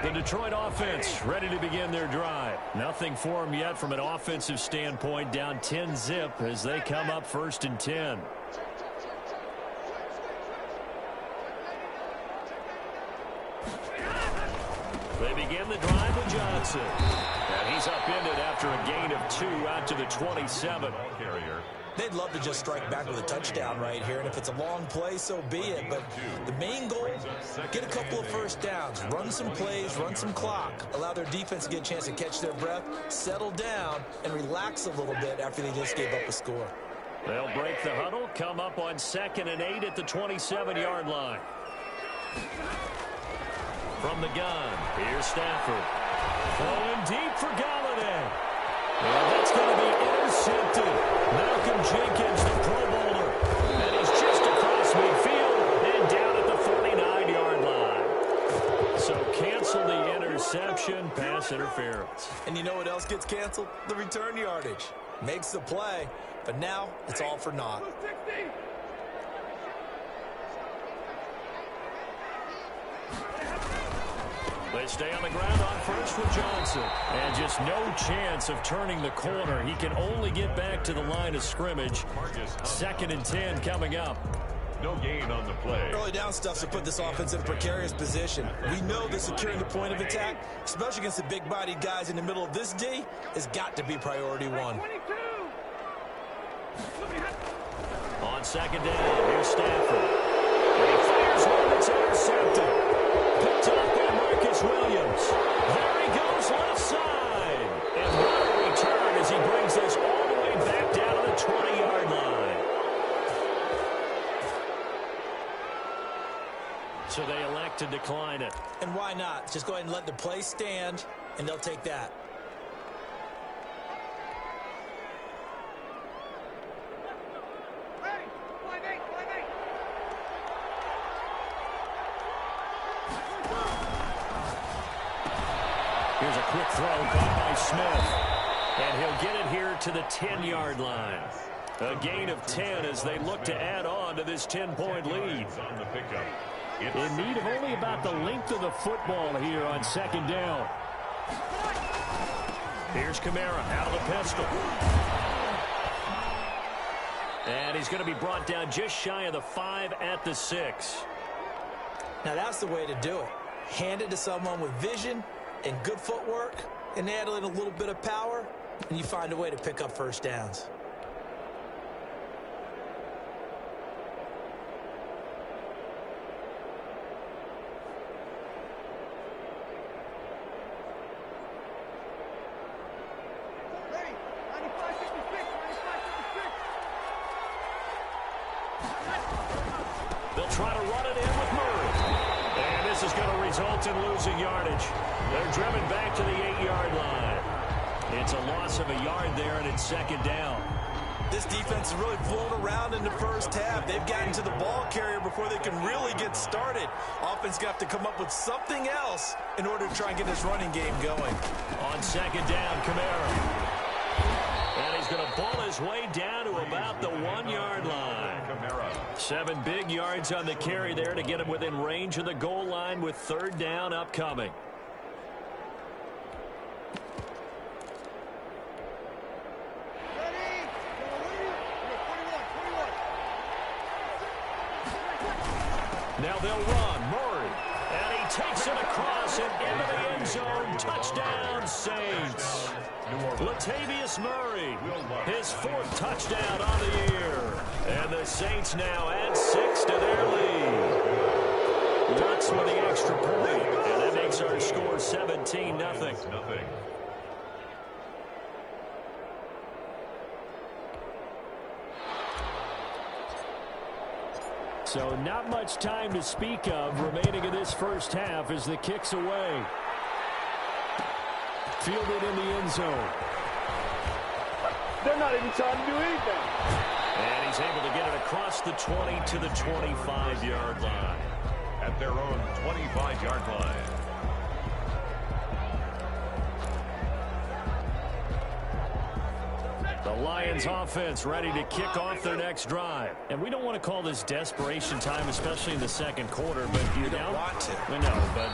The Detroit offense ready to begin their drive. Nothing for them yet from an offensive standpoint. Down 10-zip as they come up 1st and 10. They begin the drive with Johnson. And he's upended after a gain of 2 out to the 27. They'd love to just strike back with a touchdown right here, and if it's a long play, so be it. But the main goal, get a couple of first downs, run some plays, run some clock, allow their defense to get a chance to catch their breath, settle down, and relax a little bit after they just gave up a score. They'll break the huddle, come up on 2nd and 8 at the 27-yard line. From the gun, here's Stafford. Throwing deep for Galladay. And that's going to be intercepted. Malcolm Jenkins, the Pro Bowler. And he's just across midfield and down at the 49-yard line. So cancel the interception, pass interference. And you know what else gets canceled? The return yardage. Makes the play, but now it's all for naught. They stay on the ground on first with Johnson. And just no chance of turning the corner. He can only get back to the line of scrimmage. 2nd and 10 coming up. No gain on the play. Early down stuff to put this offense in a precarious position. We know that securing the point of attack, especially against the big-bodied guys in the middle of this D, has got to be priority 1. On 2nd down, here's Stafford. And he fires one that's intercepted. Picked up by Marcus Williams. There he goes left side. And what a return as he brings this all the way back down to the 20-yard line. So they elect to decline it. And why not? Just go ahead and let the play stand, and they'll take that. Here's a quick throw caught by Smith. And he'll get it here to the 10-yard line. A gain of 10 as they look to add on to this 10-point lead. In need of only about the length of the football here on 2nd down. Here's Kamara out of the pistol. And he's going to be brought down just shy of the 5 at the 6. Now that's the way to do it. Hand it to someone with vision and good footwork, and add in a little bit of power, and you find a way to pick up first downs. They'll try to run it in with Murray. And this is going to result in losing yardage. They're driven back to the 8-yard line. It's a loss of a yard there, and it's 2nd down. This defense has really flown around in the first half. They've gotten to the ball carrier before they can really get started. Offense got to come up with something else in order to try and get this running game going. On 2nd down, Kamara. And he's going to ball his way down to about the 1-yard line. 7 big yards on the carry there to get him within range of the goal line with 3rd down upcoming. Now they'll run. Murray. And he takes it across and into the end zone. Touchdown, Saints. Latavius Murray, his 4th touchdown on the year. And the Saints now add 6 to their lead. Lutz with the extra point. And that makes our score 17-0. So not much time to speak of remaining in this first half as the kick's away. Fielded in the end zone. They're not even trying to do anything. And he's able to get it across the 20 to the 25-yard line. At their own 25-yard line. The Lions offense ready to kick off their next drive. And we don't want to call this desperation time, especially in the second quarter, but you're down. Want to. I know, but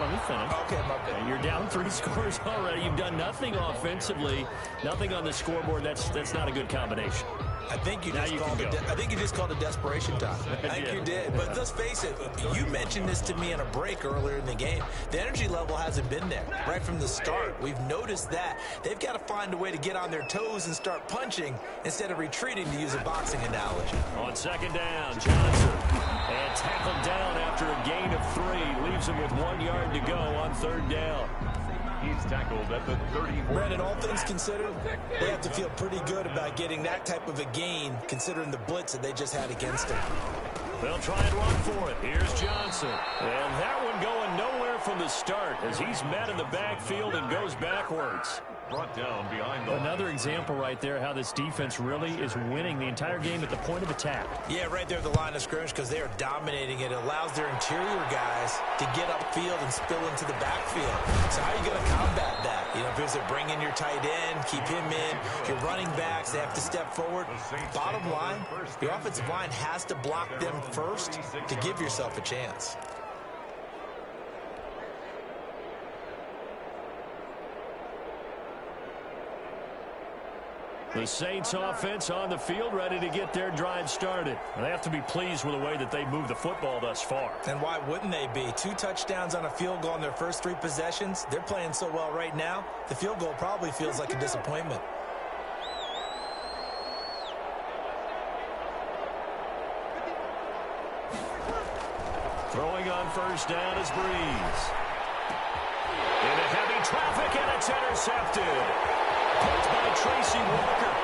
let me finish. Okay, my bad. You're down 3 scores already. You've done nothing offensively, nothing on the scoreboard. That's not a good combination. I think you just called it desperation time. I think you did. But let's face it, you mentioned this to me in a break earlier in the game. The energy level hasn't been there right from the start. We've noticed that. They've got to find a way to get on their toes and start punching instead of retreating, to use a boxing analogy. On second down, Johnson. And tackled down after a gain of 3. Leaves him with 1 yard to go on third down. He's tackled at the 34. Brandon, all things considered, they have to feel pretty good about getting that type of a gain, considering the blitz that they just had against him. They'll try and run for it. Here's Johnson. And that one going nowhere from the start as he's met in the backfield and goes backwards. Brought down behind the Another example right there how this defense really is winning the entire game at the point of attack. Yeah, right there at the line of scrimmage, because they are dominating it. It allows their interior guys to get upfield and spill into the backfield. So how are you going to combat that? You know, if it's to bring in your tight end, keep him in, your running backs, they have to step forward. Bottom line, your offensive line has to block them first to give yourself a chance. The Saints offense on the field ready to get their drive started. They have to be pleased with the way that they moved the football thus far. And why wouldn't they be? 2 touchdowns on a field goal in their first 3 possessions. They're playing so well right now, the field goal probably feels like a disappointment. Throwing on first down is Breeze. Into heavy traffic, and it's intercepted. Picked by Tracy Walker.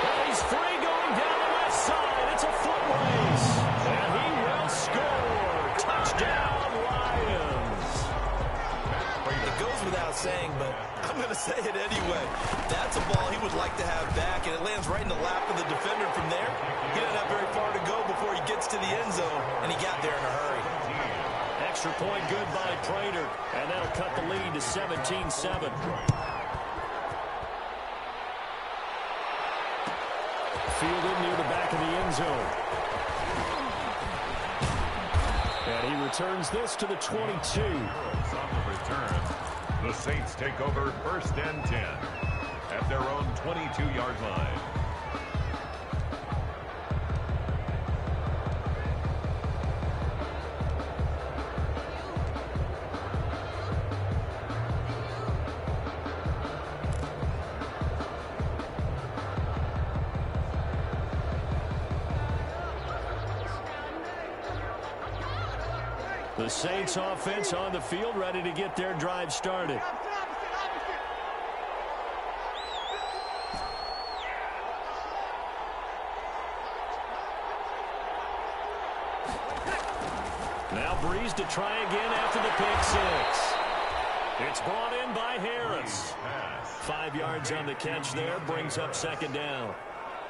And he's free going down the left side. It's a foot race. And he will score. Touchdown, Lions. It goes without saying, but I'm going to say it anyway. That's a ball he would like to have back, and it lands right in the lap of the defender from there. He doesn't have very far to go before he gets to the end zone, and he got there in a hurry. Extra point good by Prater, and that'll cut the lead to 17-7. Fielded near the back of the end zone. And he returns this to the 22. On the return, the Saints take over first and 10 at their own 22-yard line. The Saints offense on the field ready to get their drive started. Now Breeze to try again after the pick 6. It's brought in by Harris. 5 yards on the catch there, brings up second down.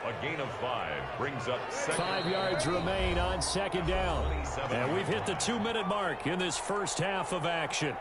A gain of 5 brings up second. 5 yards remain on second down. And we've hit the 2-minute mark in this first half of action.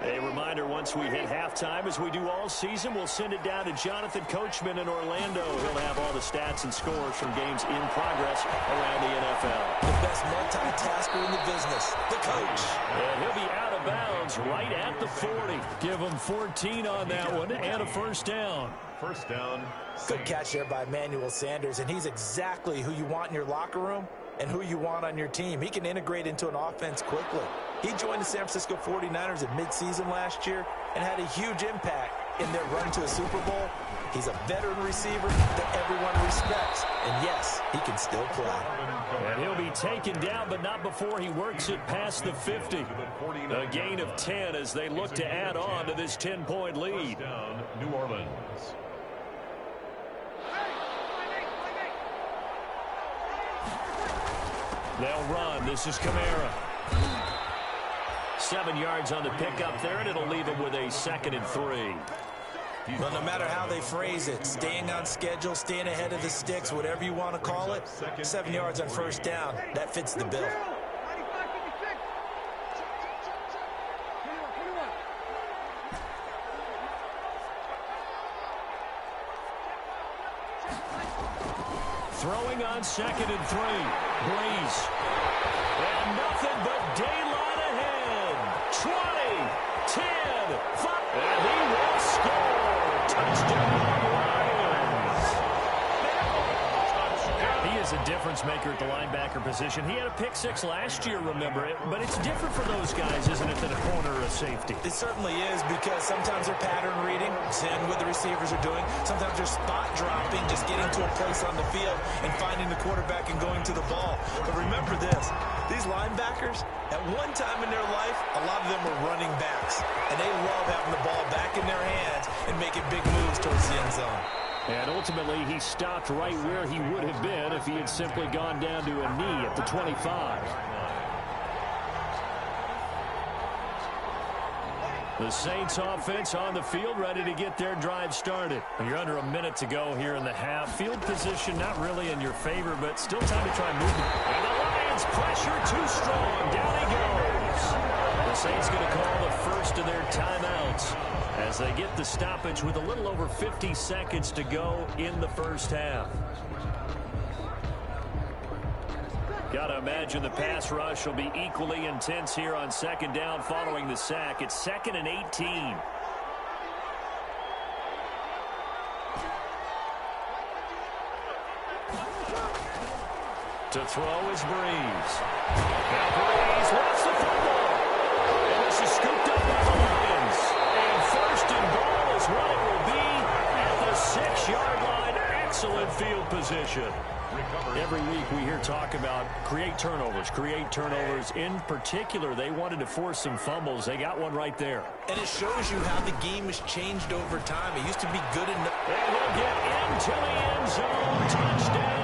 A reminder, once we hit halftime, as we do all season, we'll send it down to Jonathan Coachman in Orlando. He'll have all the stats and scores from games in progress around the NFL. The best multitasker in the business, the coach. And he'll be out of bounds right at the 40. Give him 14 on that one and a first down. First down. Good catch there by Emmanuel Sanders, and he's exactly who you want in your locker room and who you want on your team. He can integrate into an offense quickly. He joined the San Francisco 49ers at midseason last year and had a huge impact in their run to a Super Bowl. He's a veteran receiver that everyone respects. And yes, he can still play. And he'll be taken down, but not before he works it past the 50. A gain of 10 as they look to add on to this 10-point lead. Down, New Orleans. They'll run. This is Kamara. 7 yards on the pickup there, and it'll leave him with a 2nd and 3. Well, no matter how they phrase it, staying on schedule, staying ahead of the sticks, whatever you want to call it, 7 yards on first down, that fits the bill. Throwing on 2nd and 3. Breeze. And nothing but daylight ahead. 20, 10, 5. And he will score. Touchdown, Lions. He is a difference maker at the linebacker position. He had a pick 6 last year, remember it. But it's different for those guys, isn't it, than a corner or a safety? It certainly is, because sometimes they're pattern reading, seeing what the receivers are doing. Sometimes they're spot dropping, just getting to a place on the field and finding the quarterback and going to the ball. But remember this, these linebackers, at one time in their life, a lot of them were running backs. And they love having the ball back in their hands and making big moves towards the end zone. And ultimately, he stopped right where he would have been if he had simply gone down to a knee at the 25. The Saints offense on the field, ready to get their drive started. You're under a minute to go here in the half. Field position not really in your favor, but still time to try moving. And the Lions pressure too strong. Down he goes. The Saints going to call the first of their timeouts as they get the stoppage with a little over 50 seconds to go in the first half. Got to imagine the pass rush will be equally intense here on 2nd down following the sack. It's 2nd and 18. To throw is Breeze. Now Breeze wants the football. And this is scooped up by the Lions. And 1st and goal is what it will be at the 6-yard line. Excellent field position. Every week we hear talk about create turnovers. In particular, they wanted to force some fumbles. They got one right there. And it shows you how the game has changed over time. It used to be good enough. And he'll get into the end zone. Touchdown.